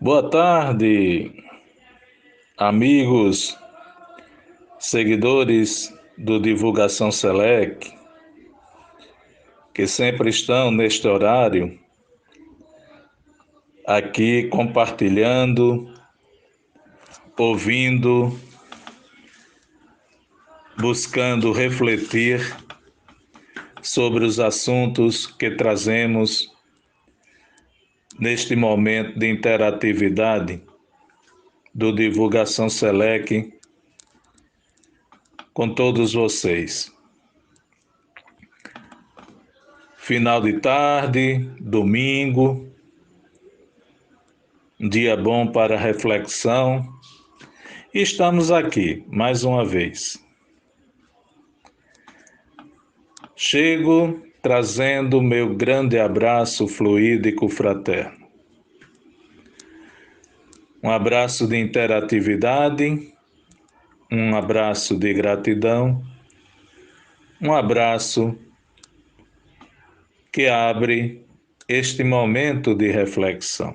Boa tarde, amigos, seguidores do Divulgação Select, que sempre estão neste horário aqui compartilhando, ouvindo, buscando refletir sobre os assuntos que trazemos neste momento de interatividade do Divulgação Select com todos vocês. Final de tarde, domingo, um dia bom para reflexão. E estamos aqui mais uma vez. Chego trazendo meu grande abraço fluídico fraterno. Um abraço de interatividade, um abraço de gratidão, um abraço que abre este momento de reflexão.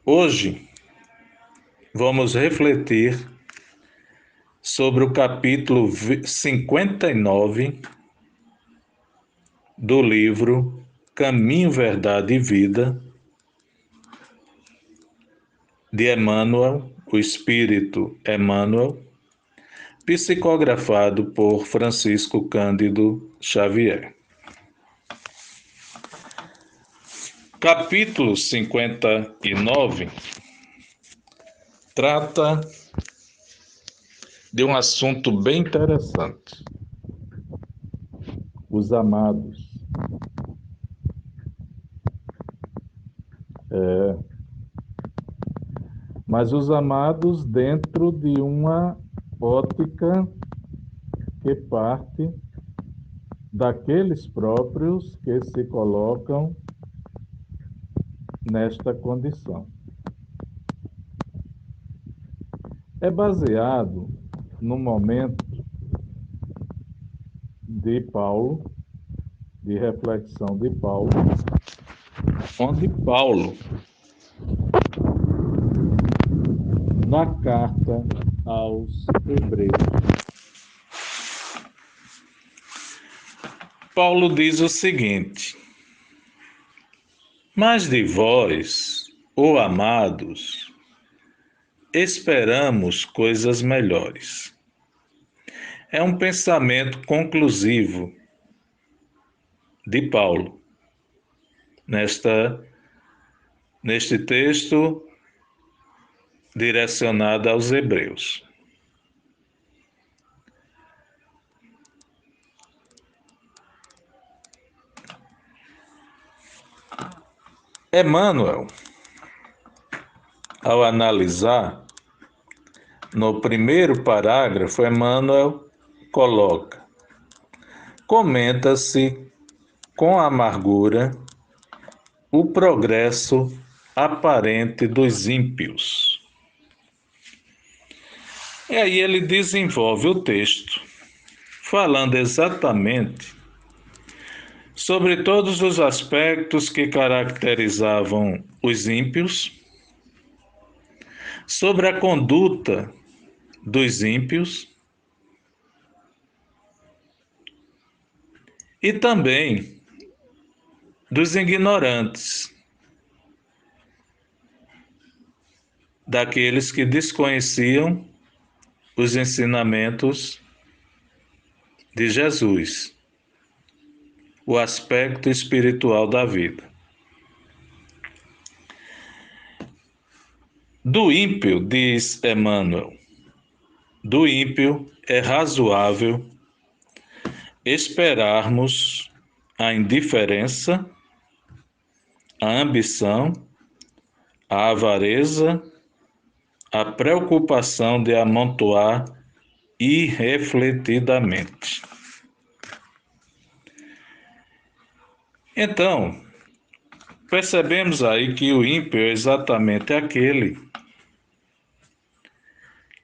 Hoje vamos refletir sobre o capítulo 59 do livro Caminho, Verdade e Vida, de Emmanuel, o Espírito Emmanuel, psicografado por Francisco Cândido Xavier. Capítulo 59 trata de um assunto bem interessante. Os amados. Mas os amados dentro de uma ótica que parte daqueles próprios que se colocam nesta condição. É baseado no momento de Paulo, de reflexão de Paulo, onde Paulo, na carta aos Hebreus, Paulo diz o seguinte: mas de vós, ó amados, esperamos coisas melhores. É um pensamento conclusivo de Paulo neste texto direcionado aos Hebreus. Emmanuel, ao analisar, no primeiro parágrafo, Emmanuel coloca: comenta-se com amargura o progresso aparente dos ímpios. E aí ele desenvolve o texto, falando exatamente sobre todos os aspectos que caracterizavam os ímpios, sobre a conduta dos ímpios e também dos ignorantes, daqueles que desconheciam os ensinamentos de Jesus, o aspecto espiritual da vida. Do ímpio, diz Emmanuel, do ímpio é razoável esperarmos a indiferença, a ambição, a avareza, a preocupação de amontoar irrefletidamente. Então, percebemos aí que o ímpio é exatamente aquele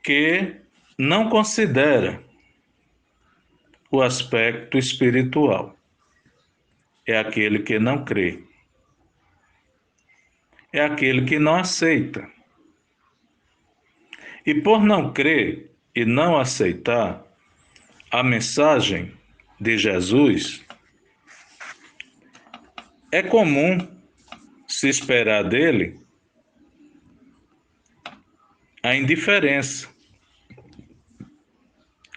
que não considera o aspecto espiritual. É aquele que não crê. é aquele que não aceita. E por não crer e não aceitar a mensagem de Jesus, é comum se esperar dele a indiferença,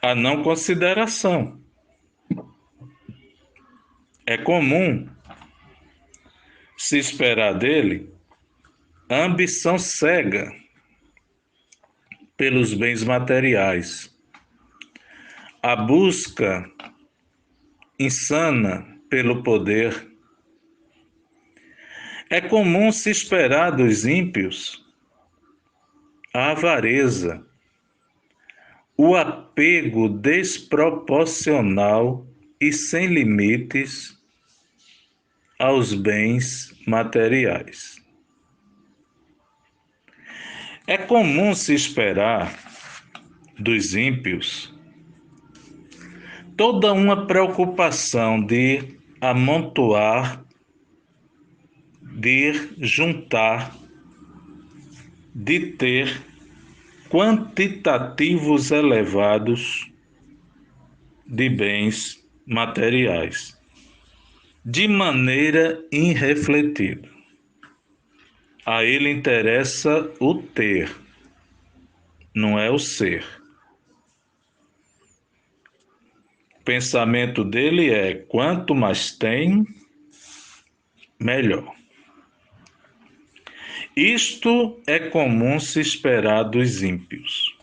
a não consideração. É comum se esperar dele a ambição cega pelos bens materiais, a busca insana pelo poder. É comum se esperar dos ímpios a avareza, o apego desproporcional e sem limites aos bens materiais. É comum se esperar dos ímpios toda uma preocupação de amontoar, de juntar, de ter quantitativos elevados de bens materiais, de maneira irrefletida. A ele interessa o ter, não é o ser. O pensamento dele é: quanto mais tem, melhor. Isto é comum se esperar dos ímpios.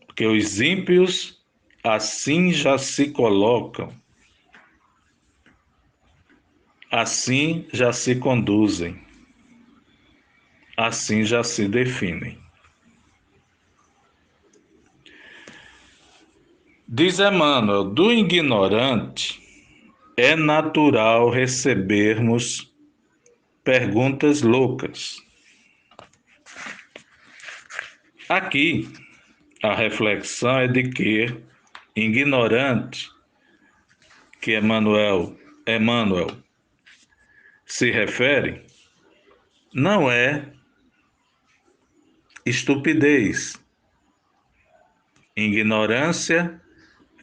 Porque os ímpios assim já se colocam, assim já se conduzem, assim já se definem. Diz Emmanuel: do ignorante é natural recebermos perguntas loucas. Aqui, a reflexão é de que ignorante, que Emmanuel se refere, não é estupidez. Ignorância,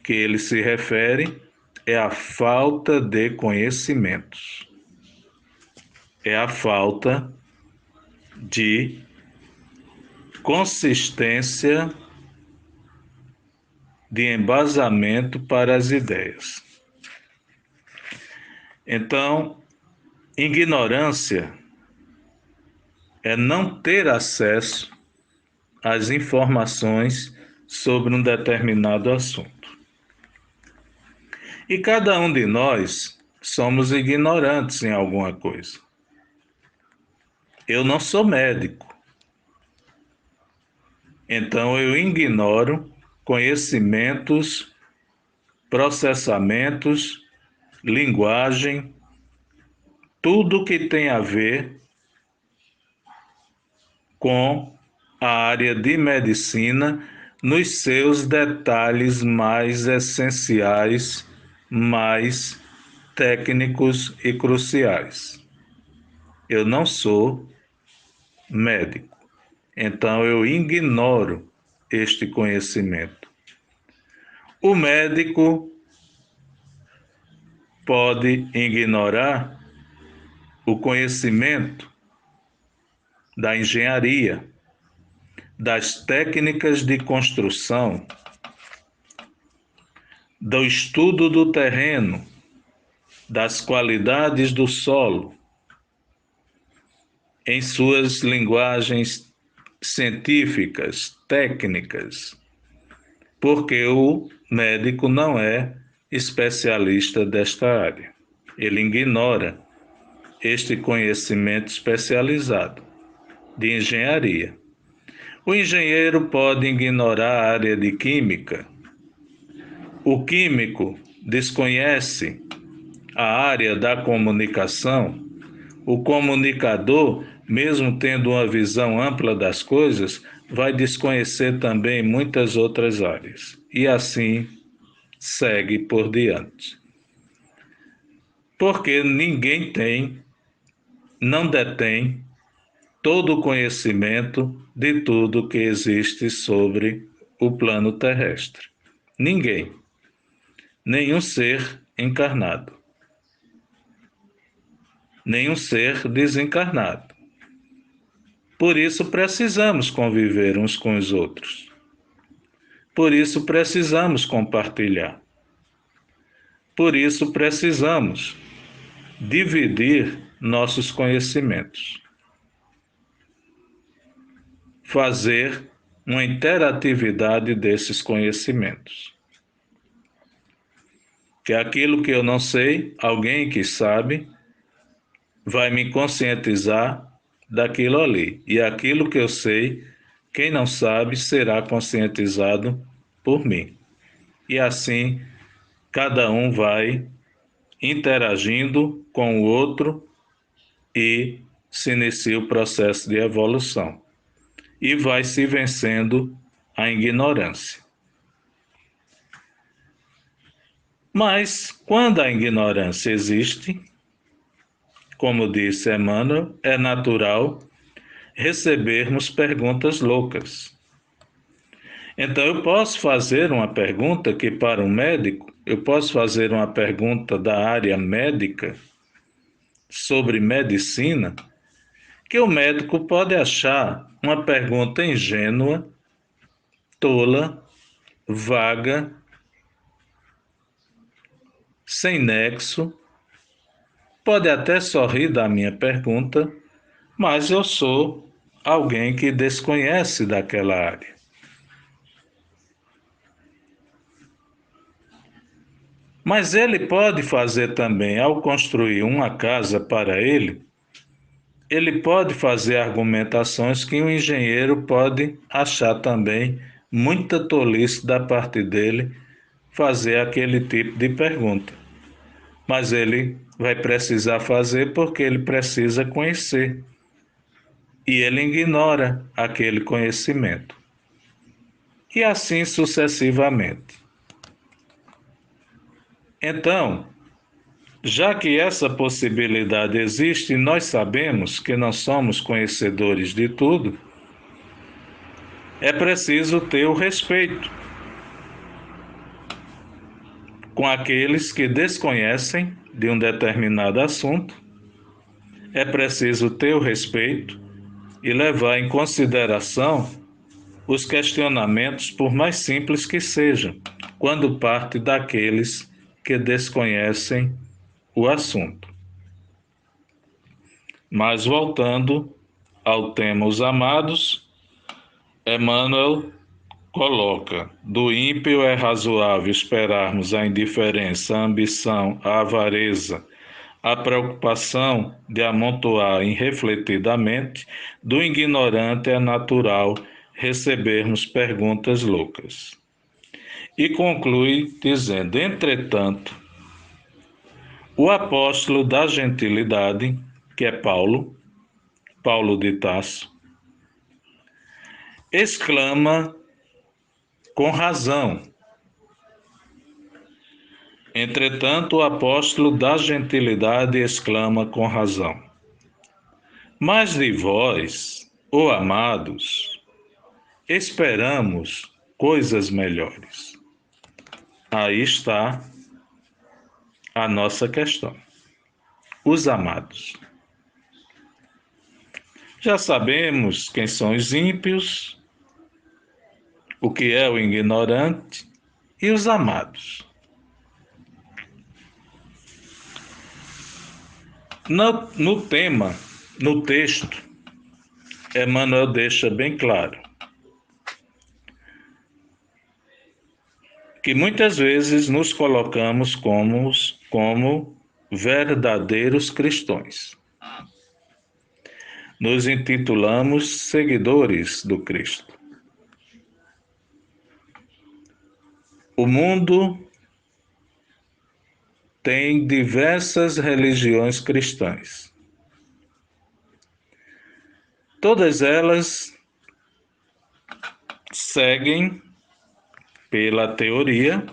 que ele se refere, é a falta de conhecimentos. É a falta de consistência de embasamento para as ideias. Então, ignorância é não ter acesso às informações sobre um determinado assunto. E cada um de nós somos ignorantes em alguma coisa. Eu não sou médico, então eu ignoro conhecimentos, processamentos, linguagem, tudo que tem a ver com a área de medicina nos seus detalhes mais essenciais, mais técnicos e cruciais. Eu não sou médico, então eu ignoro este conhecimento. O médico pode ignorar o conhecimento da engenharia, das técnicas de construção, do estudo do terreno, das qualidades do solo, em suas linguagens científicas, técnicas, porque o médico não é especialista desta área. Ele ignora este conhecimento especializado de engenharia. O engenheiro pode ignorar a área de química. O químico desconhece a área da comunicação. O comunicador, mesmo tendo uma visão ampla das coisas, vai desconhecer também muitas outras áreas. E assim segue por diante. porque ninguém tem, não detém todo o conhecimento de tudo que existe sobre o plano terrestre. Ninguém, nenhum ser encarnado, nenhum ser desencarnado. Por isso precisamos conviver uns com os outros. Por isso precisamos compartilhar. Por isso precisamos dividir nossos conhecimentos. Fazer uma interatividade desses conhecimentos. Que aquilo que eu não sei, alguém que sabe, vai me conscientizar daquilo ali. E aquilo que eu sei, quem não sabe será conscientizado por mim. E assim, cada um vai interagindo com o outro e se inicia o processo de evolução. E vai se vencendo a ignorância. Mas, quando a ignorância existe, como disse Emmanuel, é natural recebermos perguntas loucas. Então, eu posso fazer uma pergunta que, para um médico, eu posso fazer uma pergunta da área médica sobre medicina, que o médico pode achar uma pergunta ingênua, tola, vaga, sem nexo, pode até sorrir da minha pergunta, mas eu sou alguém que desconhece daquela área. Mas ele pode fazer também, ao construir uma casa para ele pode fazer argumentações que um engenheiro pode achar também muita tolice da parte dele fazer aquele tipo de pergunta. Mas ele vai precisar fazer porque ele precisa conhecer. E ele ignora aquele conhecimento. E assim sucessivamente. Então, já que essa possibilidade existe e nós sabemos que não somos conhecedores de tudo, é preciso ter o respeito com aqueles que desconhecem de um determinado assunto, é preciso ter o respeito e levar em consideração os questionamentos, por mais simples que sejam, quando parte daqueles que desconhecem o assunto. Mas voltando ao tema Os Amados, Emmanuel coloca: do ímpio é razoável esperarmos a indiferença, a ambição, a avareza, a preocupação de amontoar irrefletidamente, do ignorante é natural recebermos perguntas loucas. E conclui dizendo: entretanto, o apóstolo da gentilidade, que é Paulo de Tarso, exclama com razão. Entretanto, o apóstolo da gentilidade exclama com razão: mas de vós, ó amados, esperamos coisas melhores. Aí está a nossa questão. Os amados. Já sabemos quem são os ímpios, o que é o ignorante e os amados. No tema, no texto, Emmanuel deixa bem claro que muitas vezes nos colocamos como verdadeiros cristãos. Nos intitulamos seguidores do Cristo. O mundo tem diversas religiões cristãs. Todas elas seguem, pela teoria,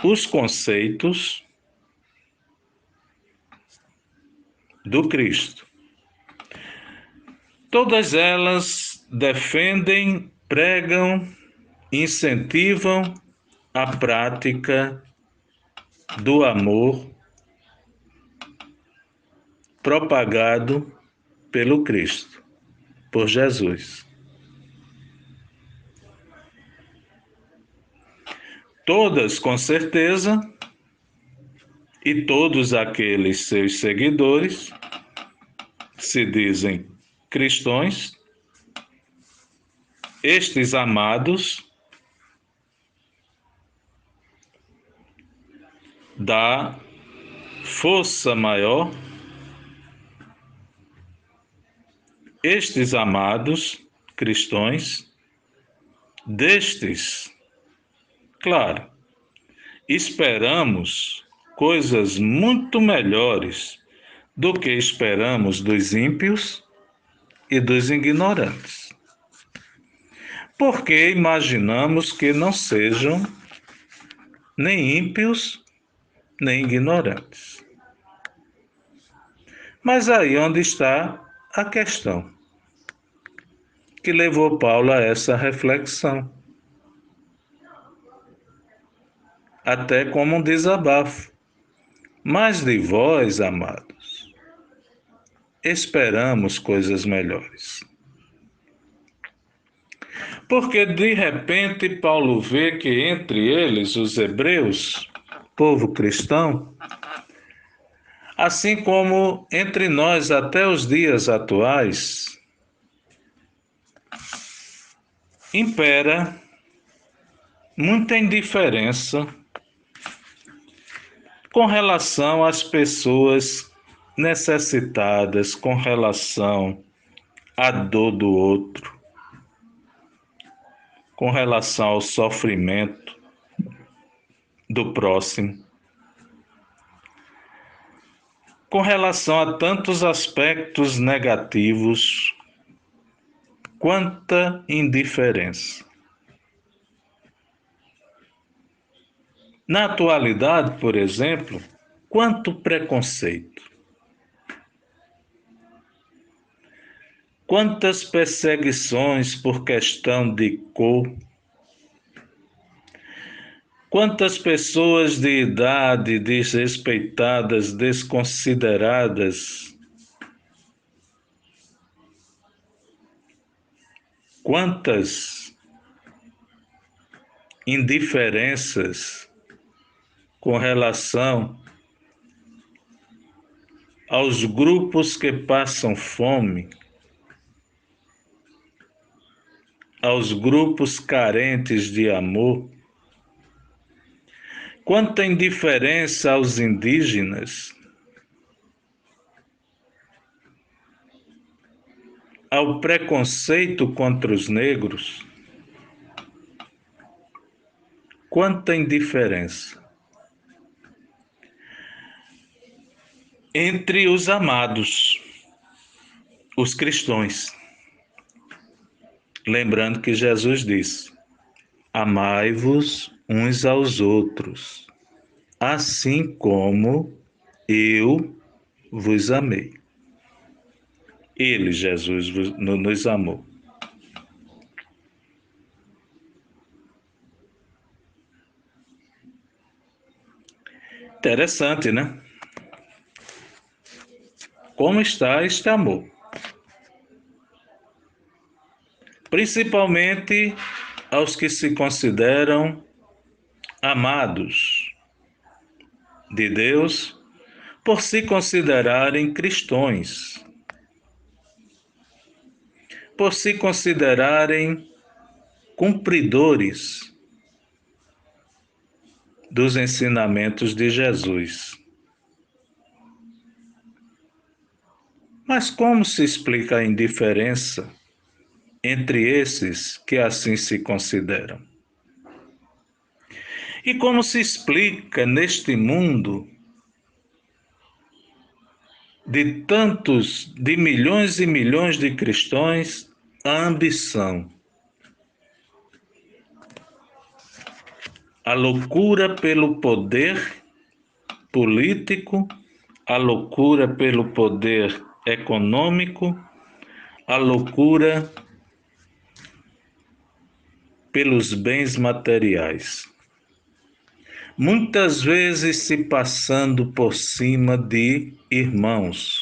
os conceitos do Cristo. Todas elas defendem, pregam, incentivam a prática do amor propagado pelo Cristo, por Jesus. Todas, com certeza, e todos aqueles seus seguidores se dizem cristãos, estes amados da força maior, estes amados cristãos, destes, claro, esperamos coisas muito melhores do que esperamos dos ímpios e dos ignorantes. Porque imaginamos que não sejam nem ímpios, nem ignorantes. Mas aí onde está a questão que levou Paulo a essa reflexão, até como um desabafo. Mas de vós, amados, esperamos coisas melhores. Porque de repente Paulo vê que entre eles, os hebreus, povo cristão, assim como entre nós até os dias atuais, impera muita indiferença com relação às pessoas necessitadas, com relação à dor do outro, com relação ao sofrimento do próximo, com relação a tantos aspectos negativos. Quanta indiferença! Na atualidade, por exemplo, quanto preconceito! Quantas perseguições por questão de cor! Quantas pessoas de idade desrespeitadas, desconsideradas! Quantas indiferenças com relação aos grupos que passam fome, aos grupos carentes de amor, quanta indiferença aos indígenas, ao preconceito contra os negros, quanta indiferença. Entre os amados, os cristãos. Lembrando que Jesus disse: amai-vos uns aos outros, assim como eu vos amei. Ele, Jesus, nos amou. Interessante, né? Como está este amor? Principalmente aos que se consideram amados de Deus por se considerarem cristãos, por se considerarem cumpridores dos ensinamentos de Jesus. Mas como se explica a indiferença entre esses que assim se consideram? E como se explica neste mundo de milhões e milhões de cristãos, a ambição, a loucura pelo poder político, a loucura pelo poder econômico, a loucura pelos bens materiais. Muitas vezes se passando por cima de irmãos,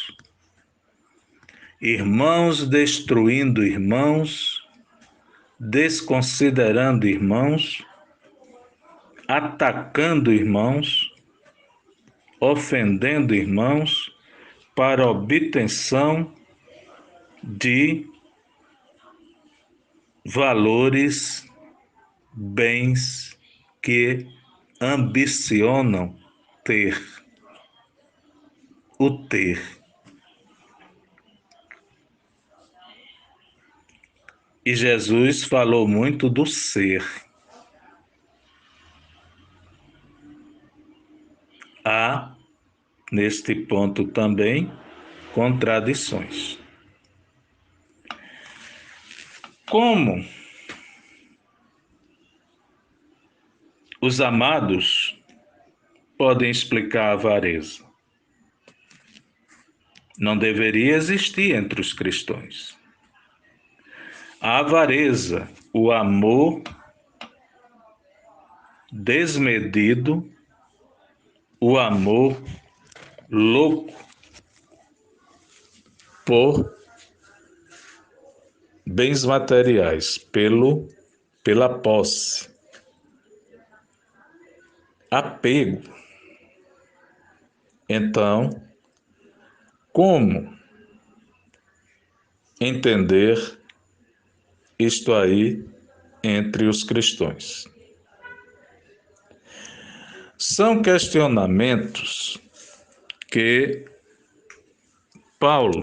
irmãos destruindo irmãos, desconsiderando irmãos, atacando irmãos, ofendendo irmãos, para obtenção de valores, bens que ambicionam ter, o ter. E Jesus falou muito do ser. Há, neste ponto também, contradições. Como os amados podem explicar a avareza? Não deveria existir entre os cristãos. A avareza, o amor desmedido, o amor louco por bens materiais, pela posse, apego. Então, como entender isto aí entre os cristãos? São questionamentos que Paulo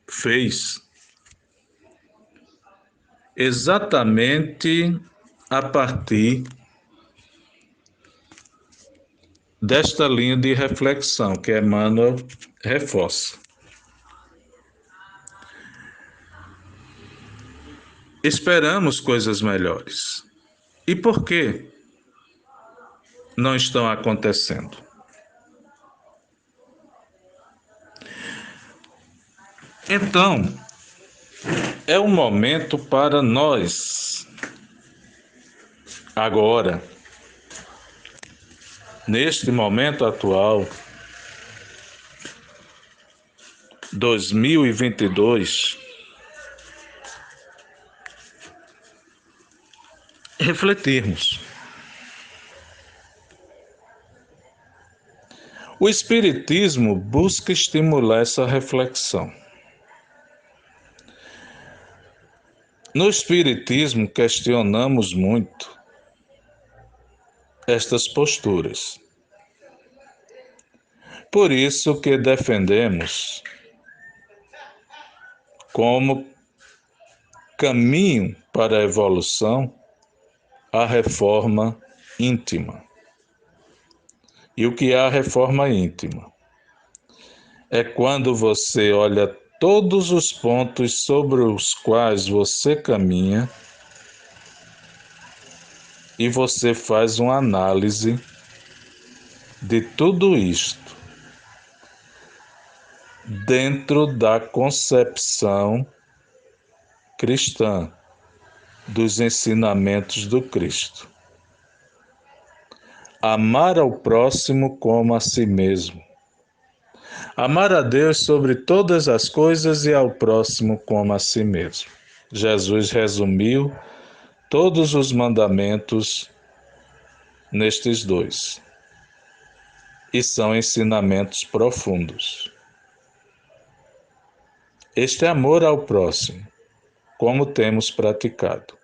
fez exatamente a partir desta linha de reflexão que Emmanuel reforça. Esperamos coisas melhores. E por que não estão acontecendo? Então, é um momento para nós, agora, neste momento atual, 2022, refletirmos. O Espiritismo busca estimular essa reflexão. No Espiritismo, questionamos muito estas posturas. Por isso que defendemos como caminho para a evolução a reforma íntima. E o que é a reforma íntima? É quando você olha todos os pontos sobre os quais você caminha e você faz uma análise de tudo isto dentro da concepção cristã, dos ensinamentos do Cristo. Amar ao próximo como a si mesmo. Amar a Deus sobre todas as coisas e ao próximo como a si mesmo. Jesus resumiu todos os mandamentos nestes dois. E são ensinamentos profundos. Este amor ao próximo, como temos praticado.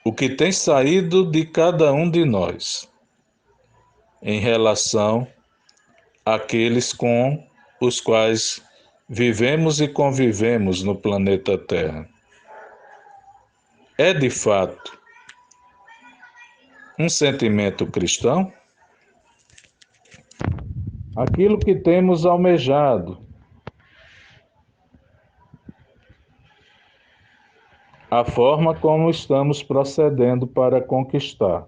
O que tem saído de cada um de nós em relação àqueles com os quais vivemos e convivemos no planeta Terra. É de fato um sentimento cristão? Aquilo que temos almejado, a forma como estamos procedendo para conquistar.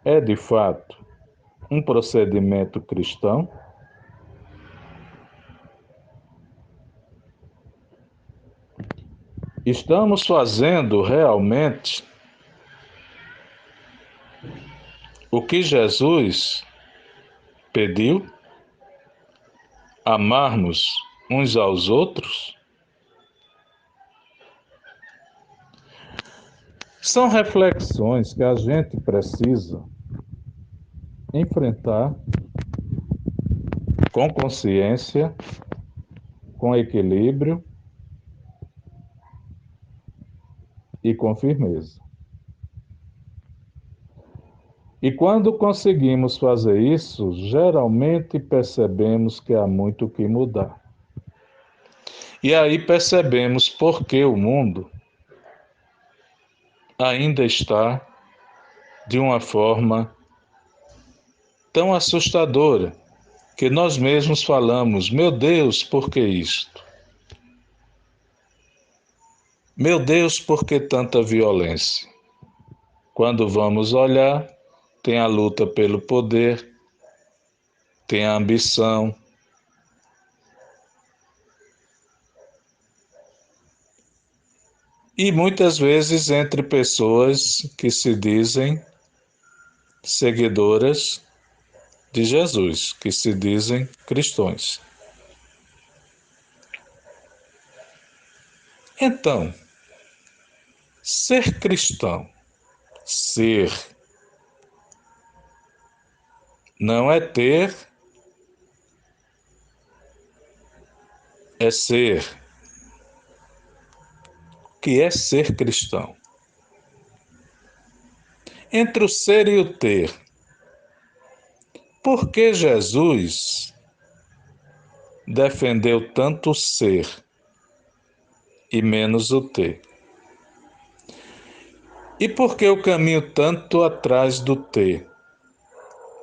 é de fato um procedimento cristão? Estamos fazendo realmente o que Jesus pediu? Amarmos uns aos outros? São reflexões que a gente precisa enfrentar com consciência, com equilíbrio e com firmeza. E quando conseguimos fazer isso, geralmente percebemos que há muito o que mudar. E aí percebemos por que o mundo ainda está de uma forma tão assustadora, que nós mesmos falamos: meu Deus, por que isto? Meu Deus, por que tanta violência? Quando vamos olhar, tem a luta pelo poder, tem a ambição, e muitas vezes entre pessoas que se dizem seguidoras de Jesus, que se dizem cristãos. Então, ser cristão, ser, não é ter, é ser. O que é ser cristão? Entre o ser e o ter, por que Jesus defendeu tanto o ser e menos o ter? E por que eu caminho tanto atrás do ter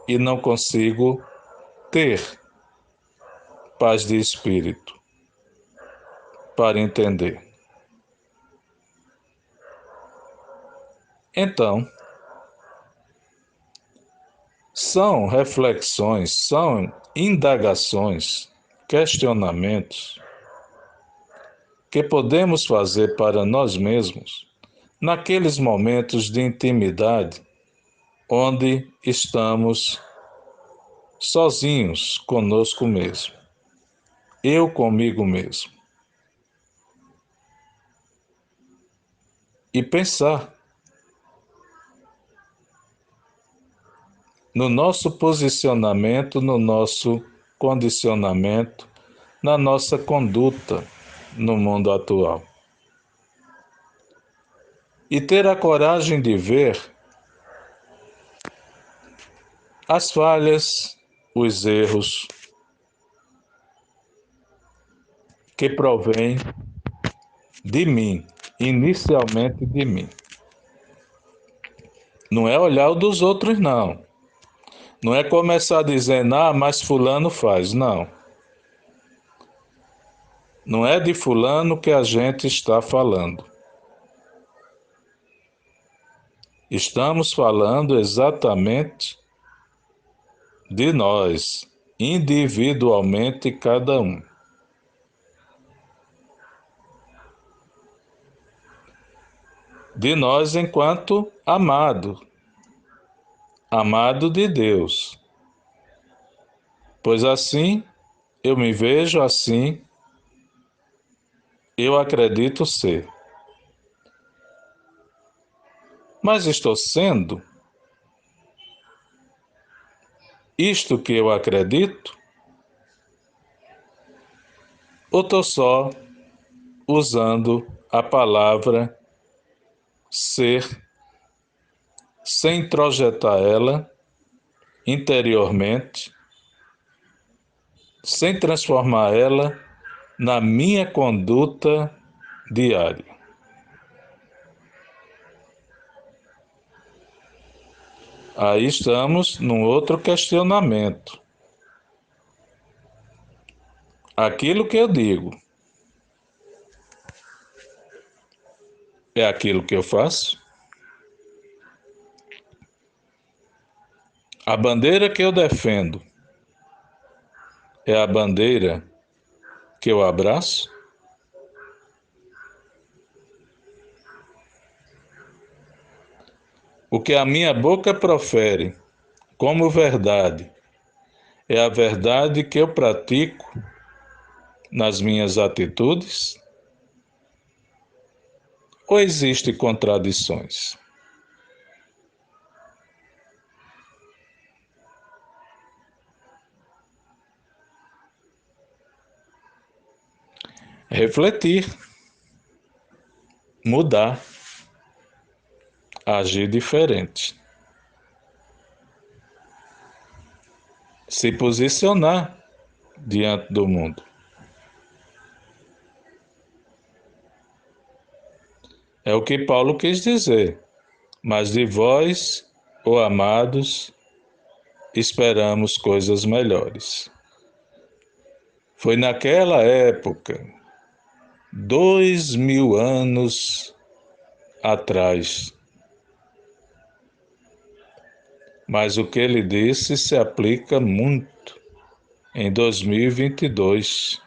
e não consigo ter paz de espírito para entender? Então, são reflexões, são indagações, questionamentos que podemos fazer para nós mesmos naqueles momentos de intimidade onde estamos sozinhos conosco mesmo, eu comigo mesmo, e pensar no nosso posicionamento, no nosso condicionamento, na nossa conduta no mundo atual. E ter a coragem de ver as falhas, os erros que provêm de mim, inicialmente de mim. Não é olhar o dos outros, não. Não é começar dizendo, ah, mas fulano faz. Não. Não é de fulano que a gente está falando. Estamos falando exatamente de nós, individualmente cada um. De nós enquanto amado, amado de Deus. Pois assim eu me vejo, assim eu acredito ser. Mas estou sendo isto que eu acredito? Ou estou só usando a palavra ser sem introjetar ela interiormente, sem transformar ela na minha conduta diária? Aí estamos num outro questionamento. Aquilo que eu digo é aquilo que eu faço? A bandeira que eu defendo é a bandeira que eu abraço? O que a minha boca profere como verdade é a verdade que eu pratico nas minhas atitudes? Ou existem contradições? Refletir, mudar, agir diferente, se posicionar diante do mundo. É o que Paulo quis dizer. Mas de vós, ó amados, esperamos coisas melhores. Foi naquela época, 2000 anos atrás. Mas o que ele disse se aplica muito em 2022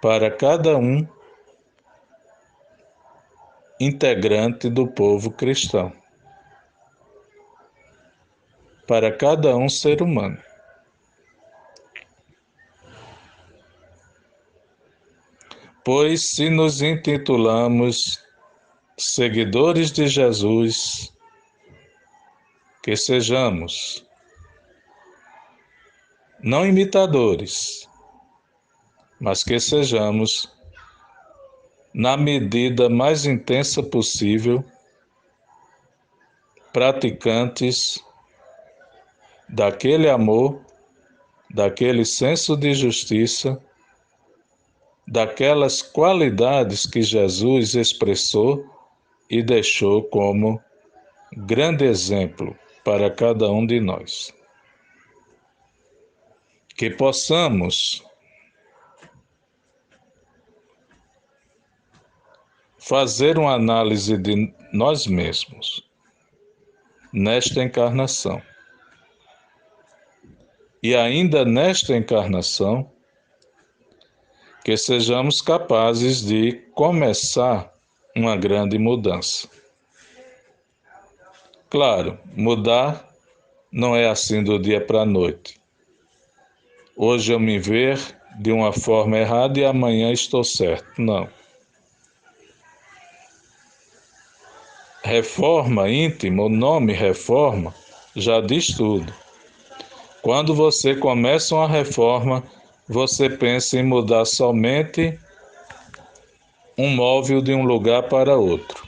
para cada um integrante do povo cristão, para cada um ser humano. Pois se nos intitulamos seguidores de Jesus, que sejamos não imitadores, mas que sejamos, na medida mais intensa possível, praticantes daquele amor, daquele senso de justiça, daquelas qualidades que Jesus expressou e deixou como grande exemplo para cada um de nós. Que possamos fazer uma análise de nós mesmos nesta encarnação. E ainda nesta encarnação, que sejamos capazes de começar uma grande mudança. Claro, mudar não é assim do dia para a noite. Hoje eu me ver de uma forma errada e amanhã estou certo. Não. Reforma íntima, o nome reforma, já diz tudo. Quando você começa uma reforma, você pensa em mudar somente um móvel de um lugar para outro.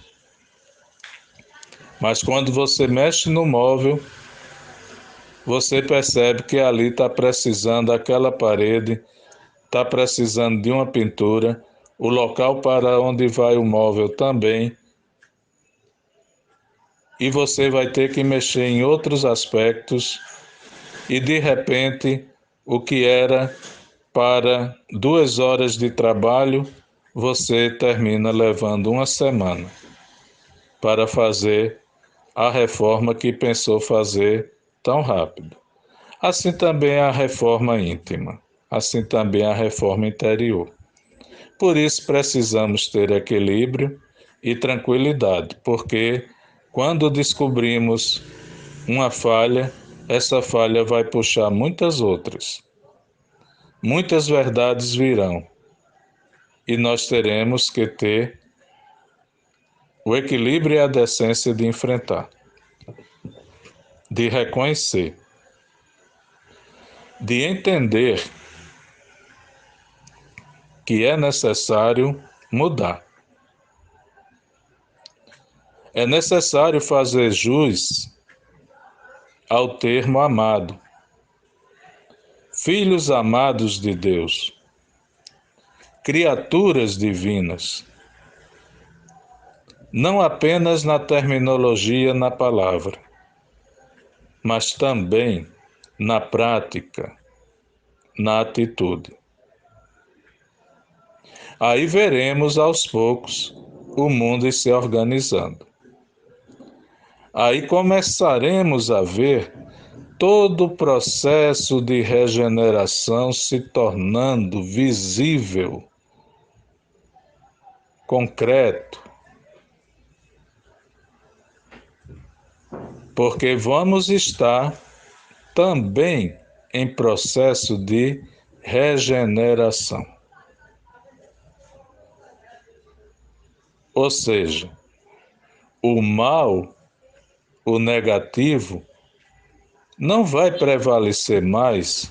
Mas quando você mexe no móvel, você percebe que ali está precisando aquela parede, está precisando de uma pintura, o local para onde vai o móvel também, e você vai ter que mexer em outros aspectos, e de repente, o que era para 2 horas de trabalho, você termina levando uma semana para fazer a reforma que pensou fazer tão rápido. Assim também a reforma íntima, assim também a reforma interior. Por isso precisamos ter equilíbrio e tranquilidade, porque quando descobrimos uma falha, essa falha vai puxar muitas outras. Muitas verdades virão e nós teremos que ter o equilíbrio e a decência de enfrentar, de reconhecer, de entender que é necessário mudar. É necessário fazer jus ao termo amado. Filhos amados de Deus, criaturas divinas, não apenas na terminologia, na palavra, mas também na prática, na atitude. Aí veremos aos poucos o mundo se organizando. Aí começaremos a ver todo o processo de regeneração se tornando visível, concreto, porque vamos estar também em processo de regeneração. Ou seja, o mal, o negativo, não vai prevalecer mais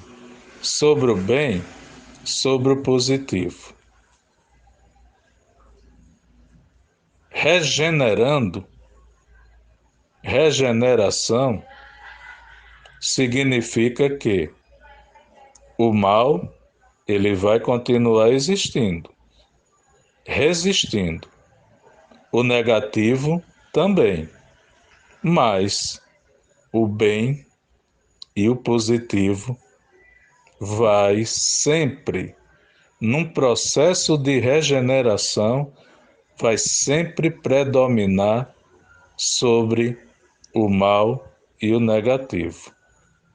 sobre o bem, sobre o positivo. Regeneração significa que o mal, ele vai continuar existindo, resistindo. O negativo também, mas o bem e o positivo vai sempre, num processo de regeneração, vai sempre predominar sobre o mal e o negativo.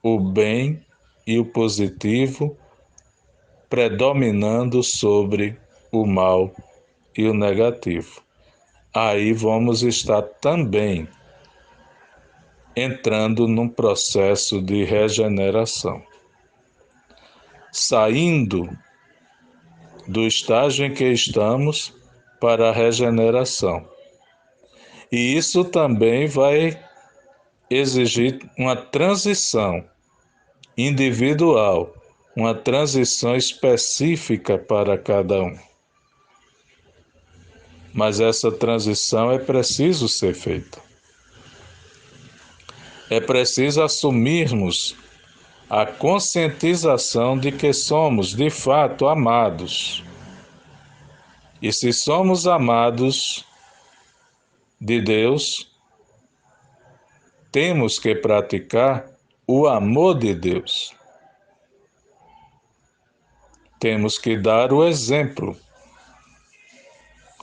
O bem e o positivo predominando sobre o mal e o negativo. Aí vamos estar também entrando num processo de regeneração, saindo do estágio em que estamos para a regeneração. E isso também vai exigir uma transição individual, uma transição específica para cada um. Mas essa transição é preciso ser feita. É preciso assumirmos a conscientização de que somos, de fato, amados. E se somos amados de Deus, temos que praticar o amor de Deus. Temos que dar o exemplo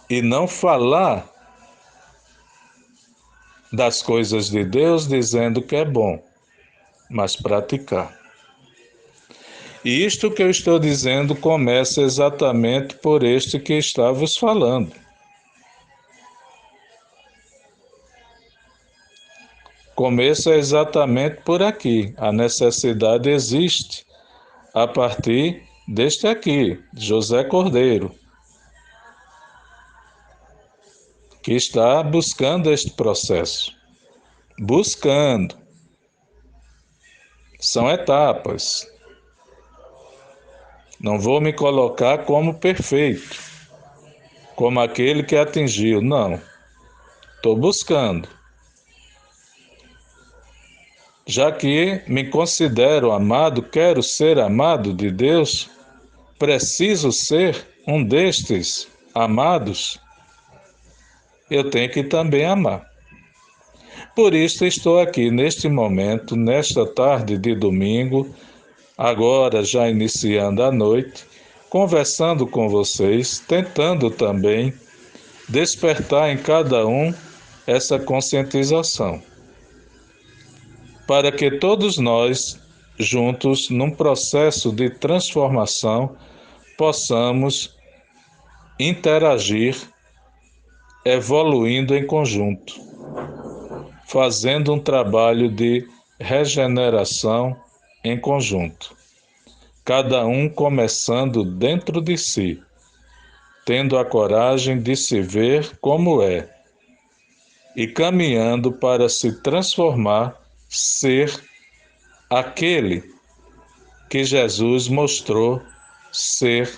e não falar das coisas de Deus dizendo que é bom, mas praticar. E isto que eu estou dizendo começa exatamente por este que estávamos falando. Começa exatamente por aqui. A necessidade existe a partir deste aqui, José Cordeiro, que está buscando este processo. Buscando. São etapas. Não vou me colocar como perfeito, como aquele que atingiu. Não. Estou buscando. Já que me considero amado, quero ser amado de Deus, preciso ser um destes amados, eu tenho que também amar. Por isso estou aqui neste momento, nesta tarde de domingo, agora já iniciando a noite, conversando com vocês, tentando também despertar em cada um essa conscientização, para que todos nós, juntos, num processo de transformação, possamos interagir, evoluindo em conjunto, fazendo um trabalho de regeneração em conjunto, cada um começando dentro de si, tendo a coragem de se ver como é e caminhando para se transformar, ser aquele que Jesus mostrou ser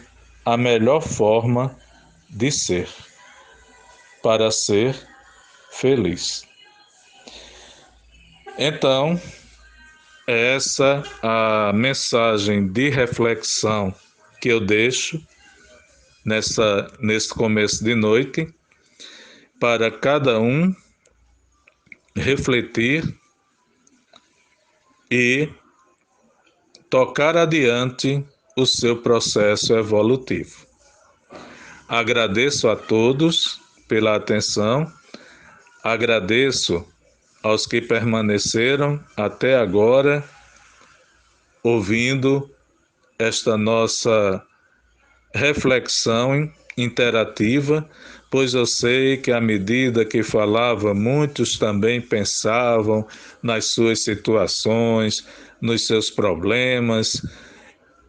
a melhor forma de ser, para ser feliz. Então, essa é a mensagem de reflexão que eu deixo nesse começo de noite, para cada um refletir e tocar adiante o seu processo evolutivo. Agradeço a todos pela atenção, agradeço aos que permaneceram até agora ouvindo esta nossa reflexão interativa, pois eu sei que à medida que falava, muitos também pensavam nas suas situações, nos seus problemas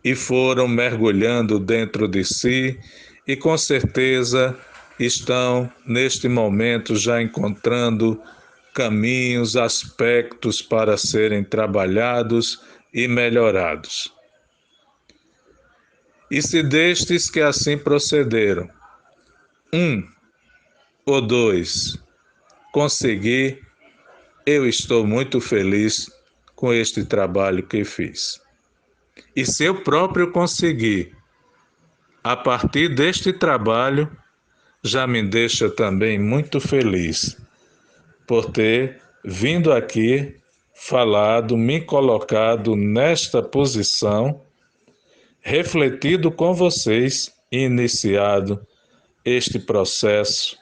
e foram mergulhando dentro de si e com certeza estão neste momento já encontrando caminhos, aspectos para serem trabalhados e melhorados. E se destes que assim procederam, um ou dois conseguir, eu estou muito feliz com este trabalho que fiz. E se eu próprio conseguir, a partir deste trabalho, já me deixa também muito feliz por ter vindo aqui, falado, me colocado nesta posição, refletido com vocês e iniciado este processo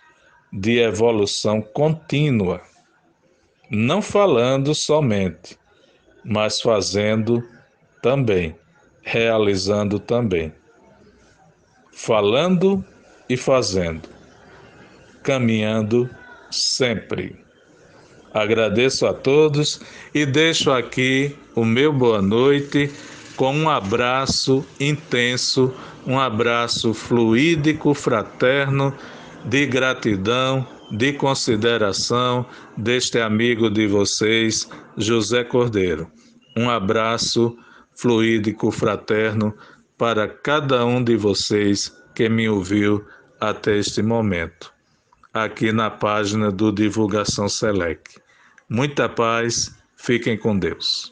de evolução contínua, não falando somente, mas fazendo também, realizando também. Falando e fazendo, caminhando sempre. Agradeço a todos e deixo aqui o meu boa noite com um abraço intenso, um abraço fluídico, fraterno, de gratidão, de consideração deste amigo de vocês, José Cordeiro. Um abraço fluídico, fraterno para cada um de vocês que me ouviu até este momento, aqui na página do Divulgação Select. Muita paz, fiquem com Deus.